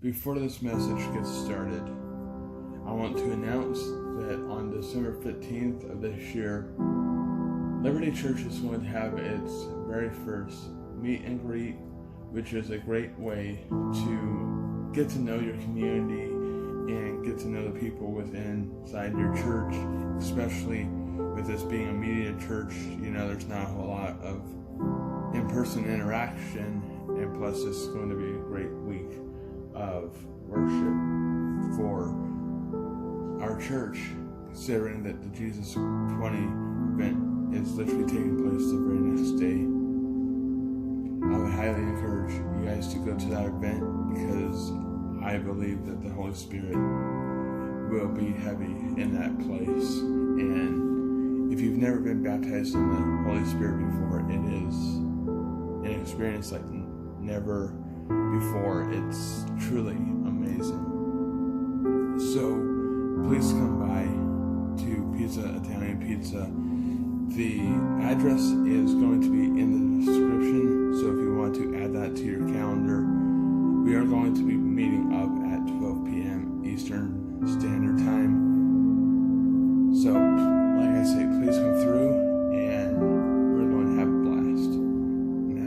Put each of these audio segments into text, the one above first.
Before this message gets started, I want to announce that on December 15th of this year, Liberty Church is going to have its very first meet and greet, which is a great way to get to know your community and get to know the people inside your church, especially with this being a media church. You know, there's not a whole lot of in-person interaction, and plus this is going to be a great week of worship for our church, considering that the Jesus 20 event is literally taking place the very next day. I would highly encourage you guys to go to that event because I believe that the Holy Spirit will be heavy in that place. And if you've never been baptized in the Holy Spirit before, it is an experience like never before. It's truly amazing. So please come by to Pisa Italian Pizza. The address is going to be in the description, so if you want to add that to your calendar, we are going to be meeting up at 12 p.m. Eastern Standard Time. So, like I say, please come through and we're going to have a blast.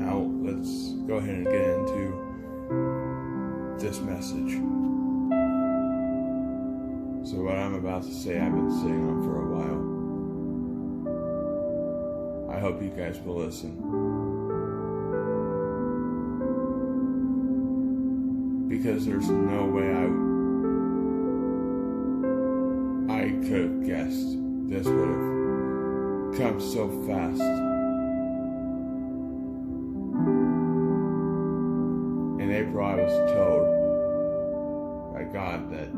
Now, let's go ahead and get into this message. So what I'm about to say, I've been sitting on for a while. I hope you guys will listen. Because there's no way I could have guessed this would have come so fast. In April, I was told by God that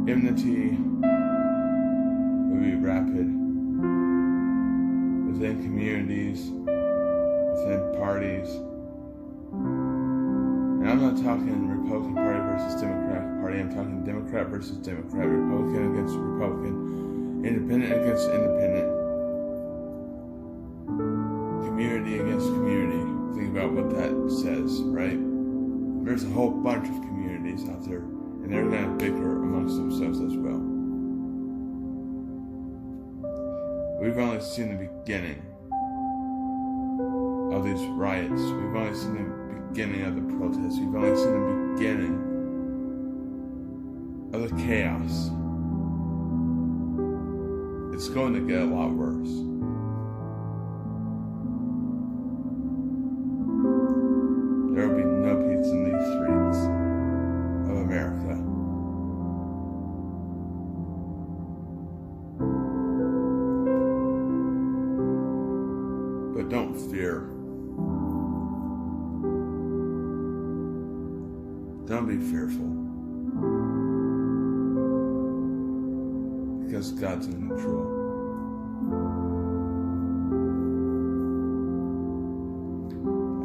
Enmity would be rapid within communities, within parties. And I'm not talking Republican Party versus Democratic Party. I'm talking Democrat versus Democrat, Republican against Republican, independent against independent, community against community. Think about what that says, right? There's a whole bunch of communities out there, and they're going to bicker amongst themselves as well. We've only seen the beginning of these riots. We've only seen the beginning of the protests. We've only seen the beginning of the chaos. It's going to get a lot worse. There will be no peace in these streets of America. But don't fear. Don't be fearful. Because God's in control.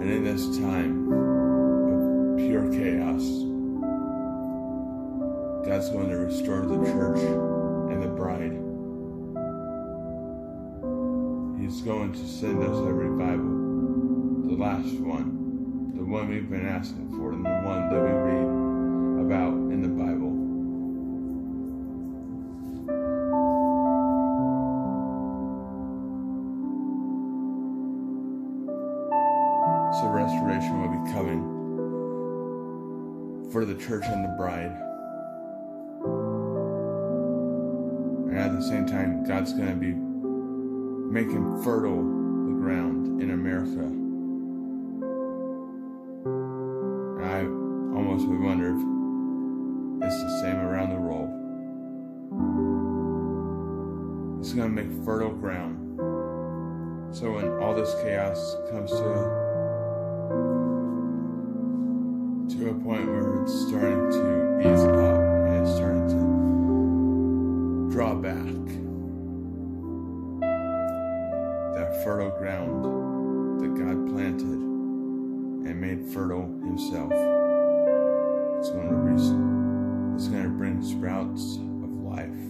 And in this time of pure chaos, God's going to restore the church and the bride. He's going to send us a revival, the last one. The one we've been asking for, and the one that we read about in the Bible. So restoration will be coming for the church and the bride. And at the same time, God's going to be making fertile the ground in America. I almost would wonder if it's the same around the world. It's going to make fertile ground. So when all this chaos comes to a point where it's starting to ease up and it's starting to draw back, that fertile ground that God planted and made fertile himself, it's going to bring sprouts of life.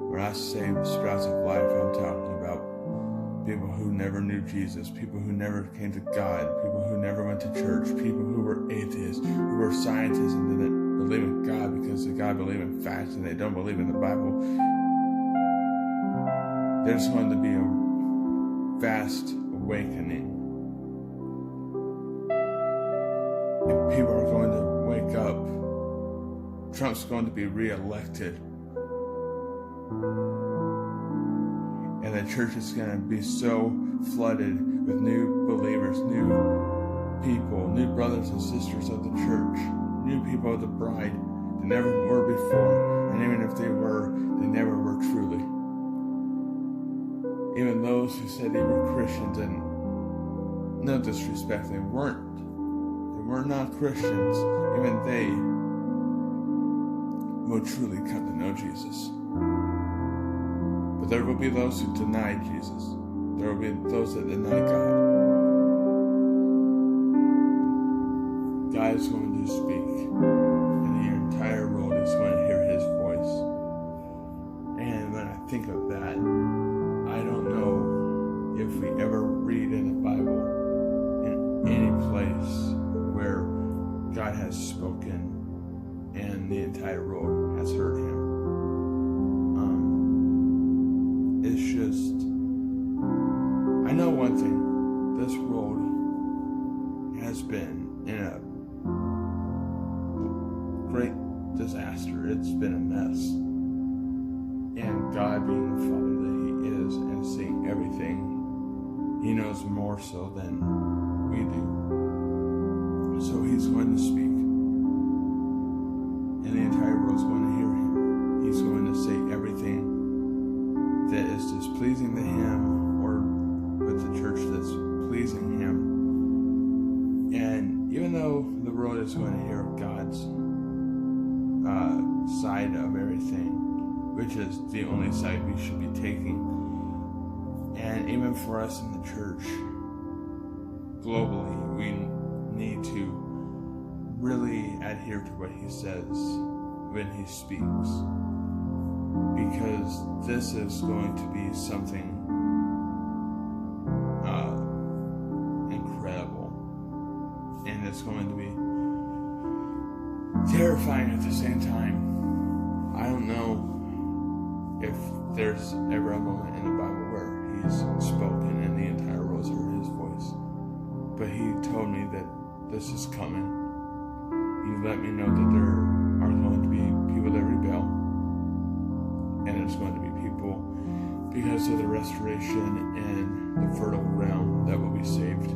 When I say sprouts of life, I'm talking about people who never knew Jesus, people who never came to God, people who never went to church, people who were atheists, who were scientists and didn't believe in God because they God believe in facts and they don't believe in the Bible. There's going to be a vast awakening. And people are going to wake up. Trump's going to be reelected. And the church is going to be so flooded with new believers, new people, new brothers and sisters of the church, new people of the bride that never were before. And even if they were, they never were truly. Even those who said they were Christians, and no disrespect, they weren't. They were not Christians. Even they will truly come to know Jesus. But there will be those who deny Jesus. There will be those that deny God. God is going to speak, and the entire world is going to hear his voice. And when I think of that, I don't know if we ever read in the Bible in any place where God has spoken and the entire world has heard him. It's just, I know one thing, this world has been in a great disaster. It's been a mess. And God, being the Father that he is and seeing everything, he knows more so than we do. So he's going to speak. And the entire world's going to hear him. He's going to say everything that is displeasing to him, or with the church that's pleasing him. And even though the world is going to hear God's side of everything, which is the only side we should be taking, and even for us in the church, globally, we need to really adhere to what he says when he speaks. Because this is going to be something incredible. And it's going to be terrifying at the same time. I don't know if there's ever a moment in the Bible where he's spoken and the entire world's heard his voice. But he told me that this is coming. He let me know that there are going to be people that rebel. And there's going to be people, because of the restoration and the fertile ground, that will be saved.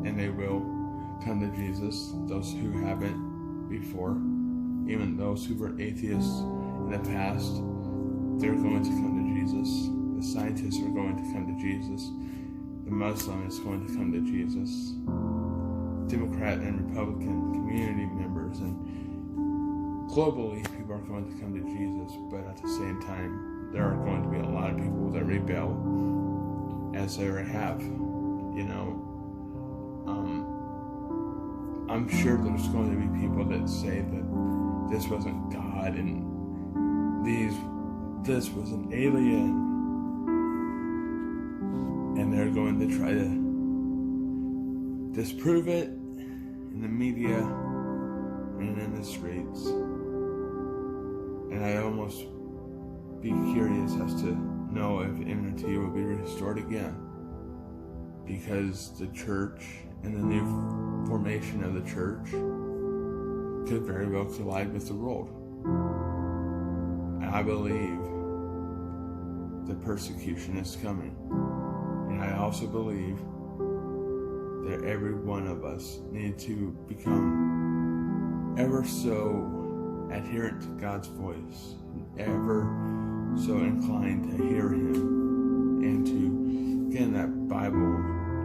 And they will come to Jesus, those who haven't before. Even those who were atheists in the past, they're going to come to Jesus. The scientists are going to come to Jesus. The Muslim is going to come to Jesus. Democrat and Republican community members and globally, people are going to come to Jesus, but at the same time, there are going to be a lot of people that rebel, as they have, you know. I'm sure there's going to be people that say that this wasn't God and this was an alien, and they're going to try to disprove it in the media and in the streets. And I'd almost be curious as to know if Enmity will be restored again, because the church and the new formation of the church could very well collide with the world. I believe the persecution is coming, and I also believe that every one of us need to become ever so adherent to God's voice, ever so inclined to hear him and to get in that Bible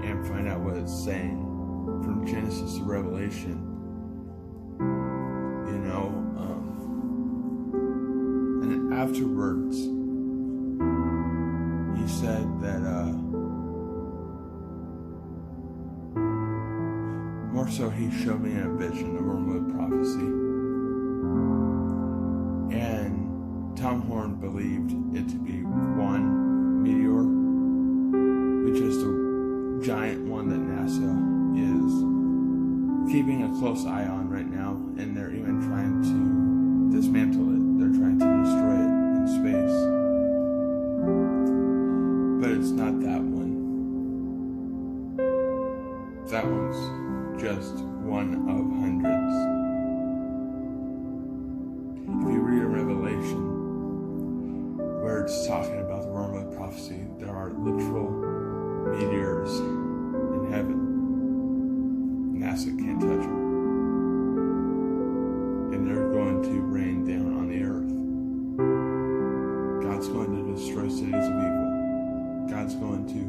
and find out what it's saying from Genesis to Revelation. You know, and afterwards he said that more so he showed me in a vision the Wormwood Prophecy. And Tom Horn believed it to be one meteor which is the giant one that NASA is keeping a close eye on right now, and they're even trying to dismantle it. They're trying to destroy it in space. But it's not that one. That one's just one of hundreds. If you read a Revelation where it's talking about the Wormwood Prophecy, there are literal meteors in heaven. NASA can't touch them. And they're going to rain down on the earth. God's going to destroy cities of evil. God's going to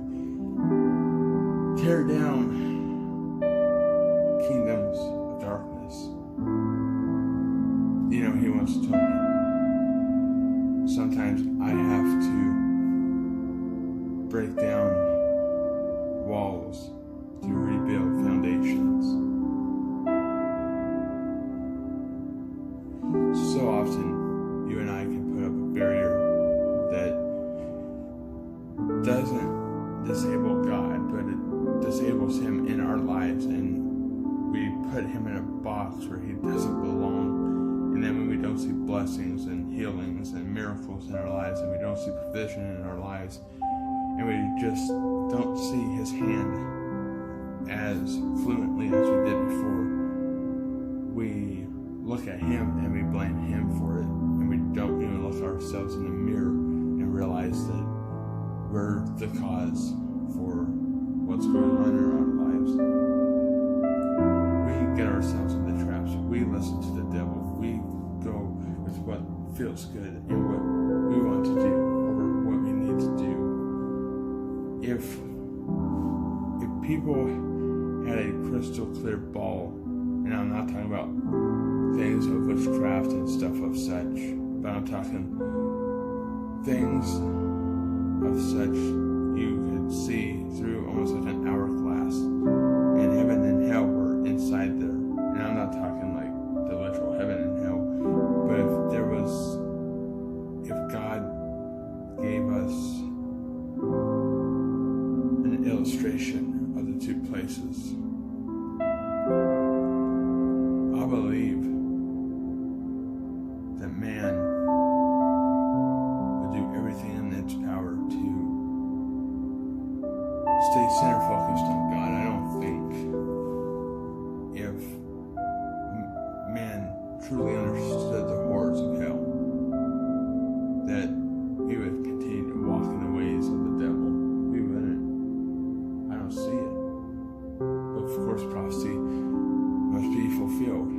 tear down kingdoms of darkness. You know, he once told me, sometimes I have to break down walls to rebuild foundations. So often, you and I can put up a barrier that doesn't disable God, but it disables him in our lives, and we put him in a box where he doesn't belong. And then when we don't see blessings and healings and miracles in our lives, and we don't see provision in our lives, and we just don't see his hand as fluently as we did before, we look at him and we blame him for it, and we don't even look ourselves in the mirror and realize that we're the cause for what's going on in our lives. We get ourselves into traps. We listen to the devil. We go with what feels good and what we want to do over what we need to do. If people had a crystal clear ball, and I'm not talking about things of witchcraft and stuff of such, but I'm talking things of such you could see through almost like an hourglass, and heaven and hell were inside there. And I'm not talking like the literal heaven and hell, but if God gave us an illustration of the two places, I believe that man would do everything in its power to stay center focused on God. I don't think if man truly understood the horrors of hell, that we would continue to walk in the ways of the devil. We wouldn't. I don't see it. But of course, prophecy must be fulfilled.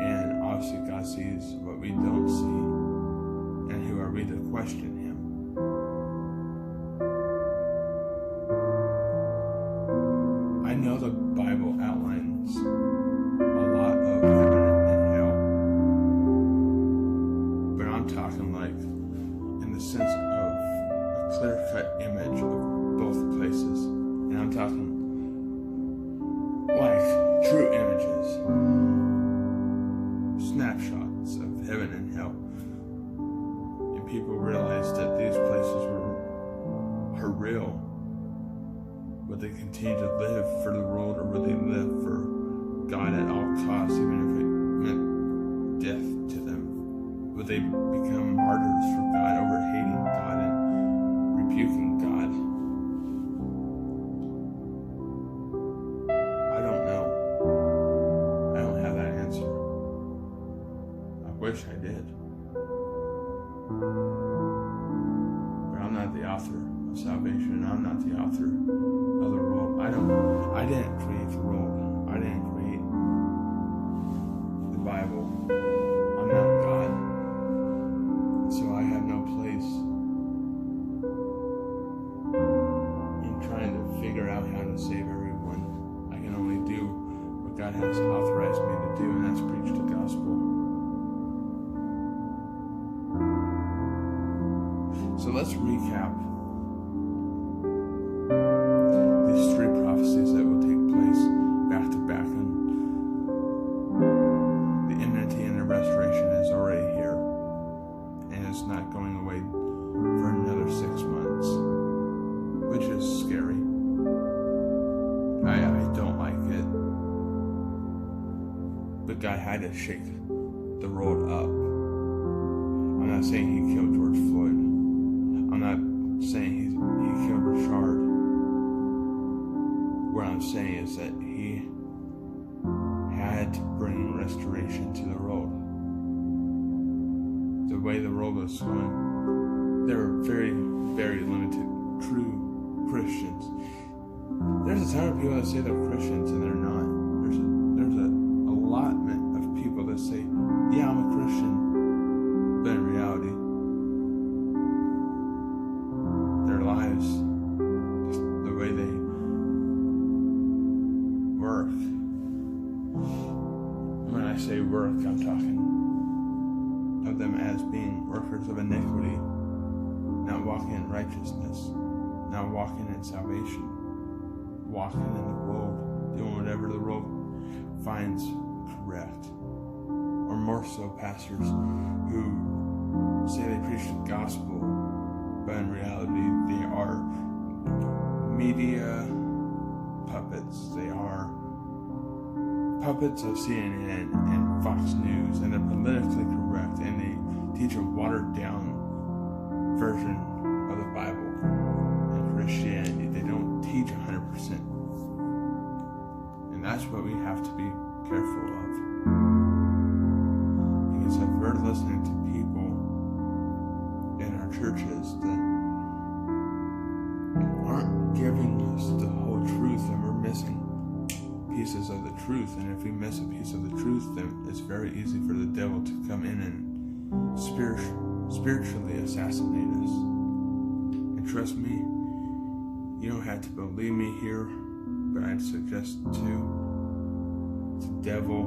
And obviously God sees what we don't see. And who are we to question him? I know the Bible outlines a lot of heaven and hell, but I'm talking like in the sense of a clear-cut image of both places. And I'm talking like true images, snapshots of heaven and hell. And people realize that these places are real. Would they continue to live for the world, or would they live for God at all costs, even if it meant death to them? Would they become martyrs for God over hating God and rebuking God? I don't know. I don't have that answer. I wish I did. But I'm not the author of salvation, and I'm not the author of the world. I didn't create the world. I didn't create the Bible. I'm not God. So I have no place in trying to figure out how to save everyone. I can only do what God has authorized me to do, and that's preach the gospel. So let's recap these three prophecies that will take place back to back, and the enmity and the restoration is already here, and it's not going away for another 6 months, which is scary. the guy had to shake the road up. I'm not saying he killed George Floyd. I'm not saying he killed Rashard. What I'm saying is that he had to bring restoration to the road. The way the road was going, there were very, very limited true Christians. There's a ton of people that say they're Christians and they're not. There's a allotment of people that say, yeah, I'm a Christian, but in reality, their lives, just the way they work. When I say work, I'm talking of them as being workers of iniquity, not walking in righteousness, not walking in salvation, walking in the world, doing whatever the world finds correct. Or more so pastors who say they preach the gospel, but in reality they are media puppets. They are puppets of CNN and Fox News, and they're politically correct, and they teach a watered down version of the Bible and Christianity. They don't teach 100%. And that's what we have to be careful of. Because if we're listening to people in our churches that aren't giving us the whole truth, and we're missing pieces of the truth, and if we miss a piece of the truth, then it's very easy for the devil to come in and spiritually assassinate us. And trust me, you don't have to believe me here, but I'd suggest too, the devil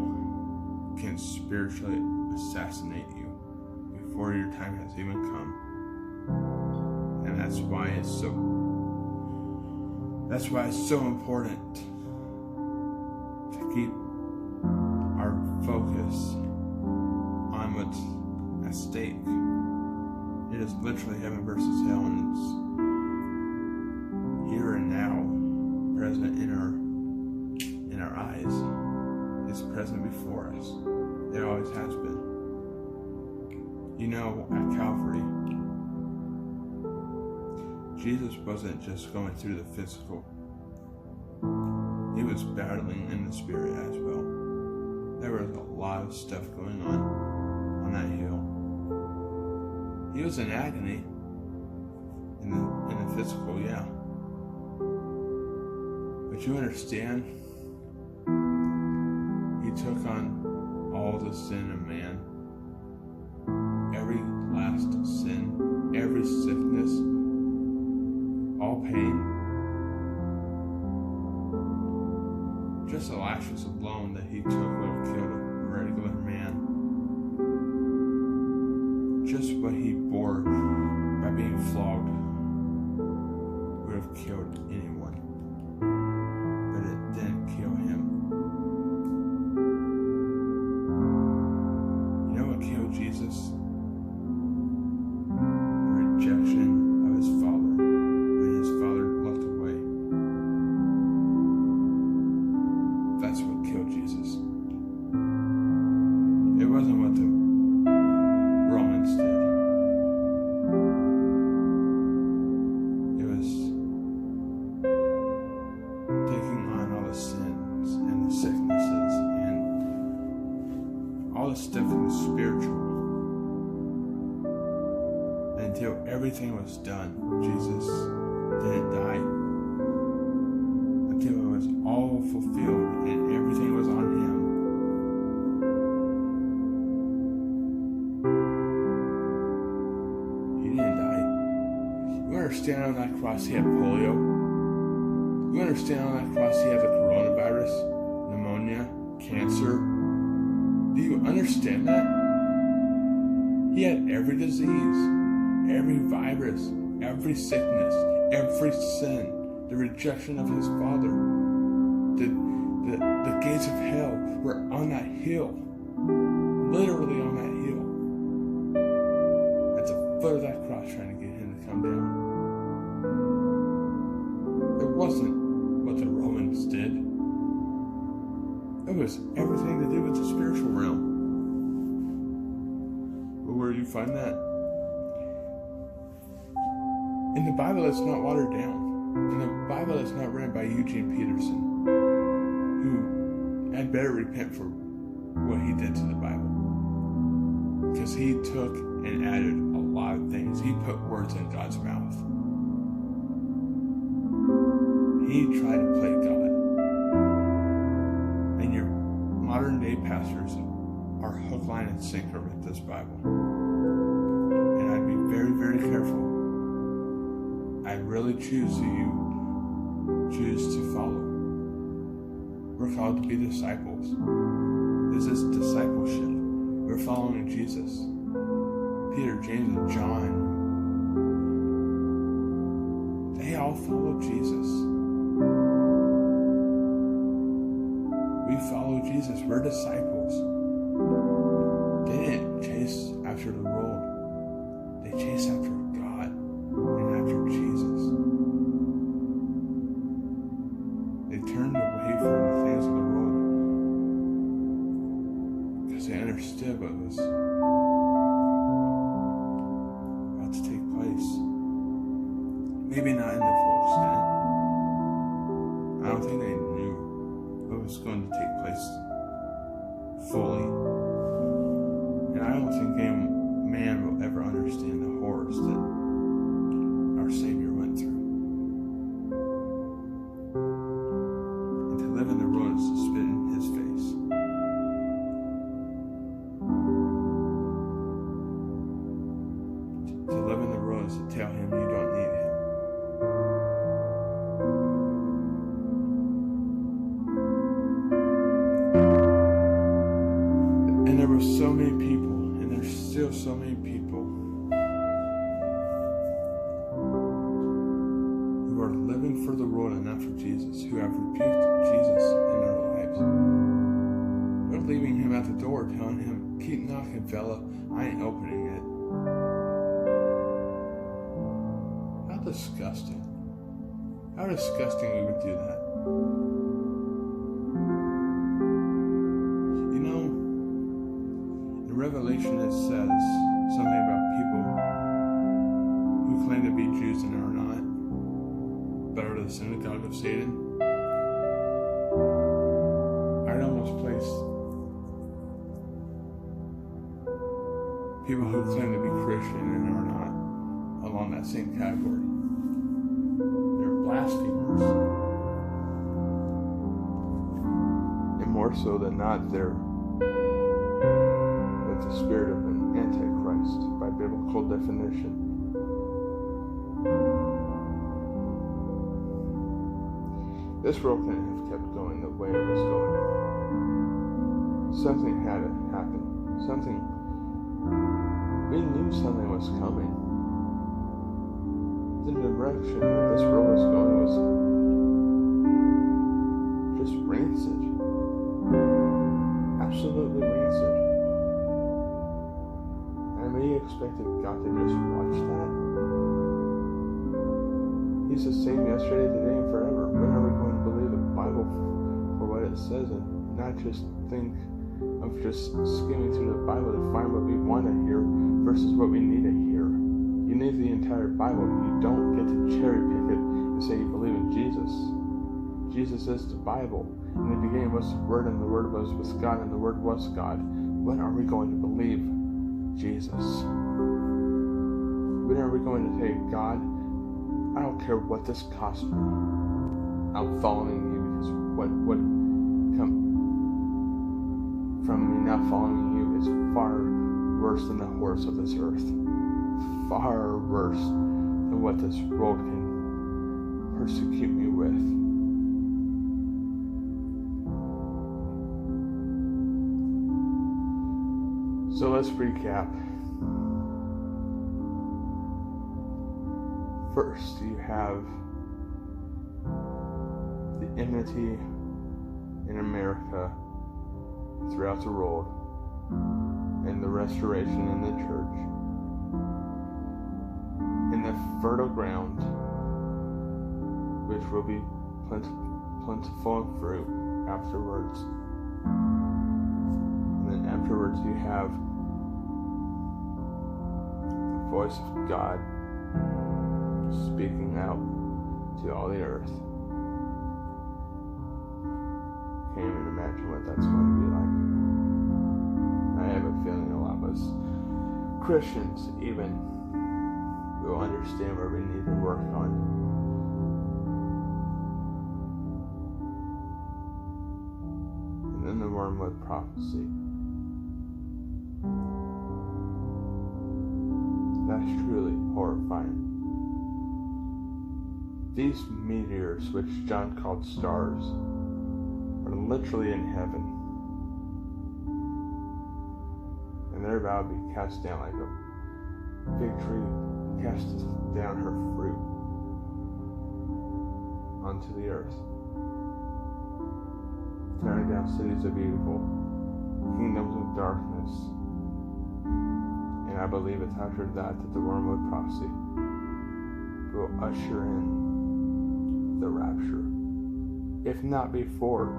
can spiritually assassinate you before your time has even come. And that's why it's so important to keep our focus on what's at stake. It is literally heaven versus hell, and it's here and now, present in our eyes. It's present before us. It always has been. You know, at Calvary, Jesus wasn't just going through the physical. He was battling in the spirit as well. There was a lot of stuff going on that hill. He was in agony in the physical, yeah. But you understand, he took on all the sin of man. Every last sin, every sickness, all pain. Just the lashes alone that he took would have killed a regular man. Just what he bore by being flogged would have killed anyone. But it didn't kill him. You know what killed Jesus? The rejection of his Father. When his Father looked away. That's what killed Jesus. It wasn't what the Romans did. It was taking on all the sins and the sicknesses and all the stuff in the spiritual. Until everything was done, Jesus didn't die. Until it was all fulfilled and everything was on him. He didn't die. You understand on that cross he had polio? You understand on that cross he had the coronavirus, pneumonia, cancer? Do you understand that? He had every disease, every virus, every sickness, every sin, the rejection of his Father. The gates of hell were on that hill, literally on that hill, at the foot of that cross, trying to get him to come down. It wasn't what the Romans did. It was everything to do with the spiritual realm. But where do you find that? In the Bible, it's not watered down. In the Bible, it's not written by Eugene Peterson, who had better repent for what he did to the Bible. Because he took and added a lot of things. He put words in God's mouth. He tried to play God. And your modern day pastors are hook, line, and sinker with this Bible. And I'd be very, very careful. I really choose who you choose to follow. We're called to be disciples. This is discipleship. We're following Jesus. Peter, James, and John, they all followed Jesus. We follow Jesus. We're disciples. They didn't chase after the world. They chased after God and after Jesus. They turned away from the things of the world because they understood what was about to take place. Maybe not in the full extent. I don't think they knew what was going to take place fully. And I don't think any man will ever understand the horrors that our Savior went through. And to live in the world is to spit in his face. To live in the world is to tell him you don't need him. And there were so many people, and there's still so many people who are living for the world and not for Jesus, who have rebuked Jesus in their lives. They're leaving him at the door, telling him, keep knocking, fella, I ain't opening it. How disgusting. How disgusting we would do that. You know, in Revelation it says something about people who claim to be Jews and are not, but are the synagogue of Satan. I'd almost place people who claim to be Christian and are not along that same category. They're blasphemers. And more so than not, they're with the spirit of an antichrist by biblical definition. This world couldn't have kept going the way it was going. Something had to happen. We knew something was coming. The direction that this world was going was just rancid. Absolutely rancid. And we expected God to just watch that? He's the same yesterday, today, and forever. When are we going to believe the Bible for what it says and not just think of just skimming through the Bible to find what we want to hear versus what we need to hear? You need the entire Bible. You don't get to cherry pick it and say you believe in Jesus. Jesus is the Bible. In the beginning was the Word, and the Word was with God, and the Word was God. When are we going to believe Jesus? When are we going to say, God, I don't care what this costs me. I'm following you because what would come from me not following you is far worse than the horrors of this earth. Far worse than what this world can persecute me with. So let's recap. First, you have the enmity in America throughout the world and the restoration in the church. In the fertile ground, which will be plentiful of fruit afterwards. afterwards you have the voice of God speaking out to all the earth. Can't even imagine what that's going to be like. I have a feeling a lot of us Christians even will understand where we need to work on. And then the Wormwood Prophecy. That's truly horrifying. These meteors, which John called stars, are literally in heaven. And they're about to be cast down like a big tree casts down her fruit onto the earth, tearing down cities of evil, kingdoms of darkness. And I believe it's after that the Wormwood Prophecy will usher in the rapture. If not before.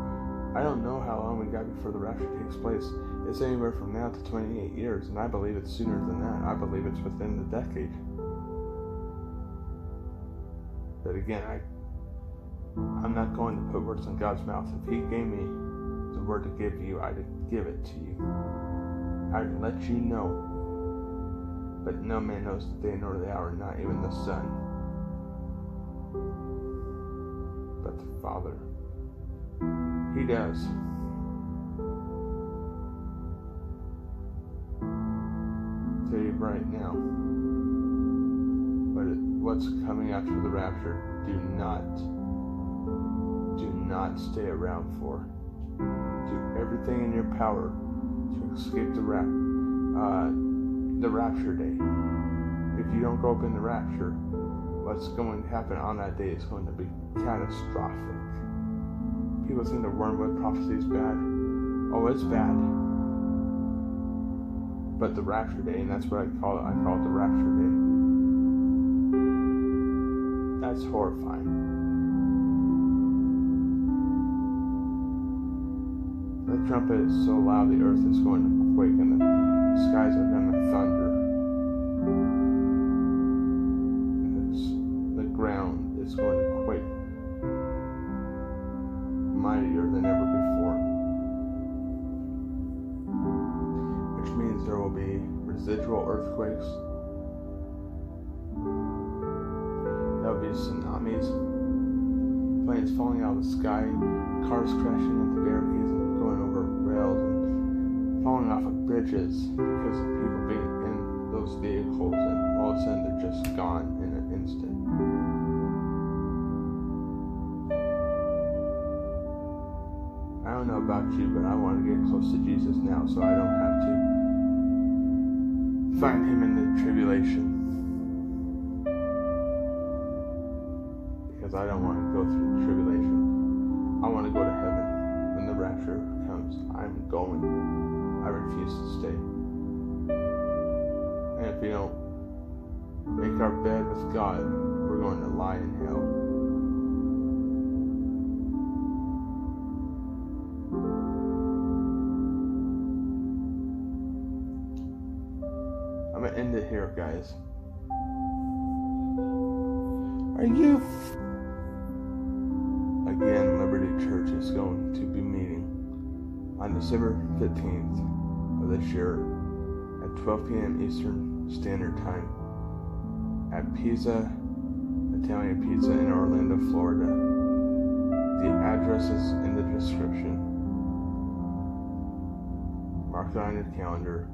I don't know how long we got before the rapture takes place. It's anywhere from now to 28 years, and I believe it's sooner than that. I believe it's within the decade. But again, I'm not going to put words in God's mouth. If He gave me the word to give you, I'd give it to you. I'd let you know. But no man knows the day nor the hour, not even the Son, but the Father. He does. Tell you right now, what's coming after the rapture, do not stay around for. Do everything in your power to escape the rapture day. If you don't go up in the rapture, what's going to happen on that day is going to be catastrophic. People think the Wormwood Prophecy is bad. Oh, it's bad. But the rapture day, and that's what I call it the rapture day. That's horrifying. The trumpet is so loud the earth is going to quake and the skies are going to thunder. And the ground is going to quake mightier than ever before. Which means there will be residual earthquakes. There will be tsunamis, planes falling out of the sky, cars crashing into barricades and going over rails and falling off of bridges because of people being in those vehicles, and all of a sudden they're just gone in an instant. I don't know about you, but I want to get close to Jesus now so I don't have to find Him in the tribulation. Because I don't want to go through the tribulation. I want to go to heaven when the rapture comes. I'm going. I refuse to stay. And if we don't make our bed with God, we're going to lie in hell. I'm going to end it here, guys. Are you... Again, Liberty Church is going to be meeting on December 15th of this year at 12 p.m. Eastern Standard Time at Pisa, Italian Pizza in Orlando, Florida. The address is in the description. Mark it on your calendar.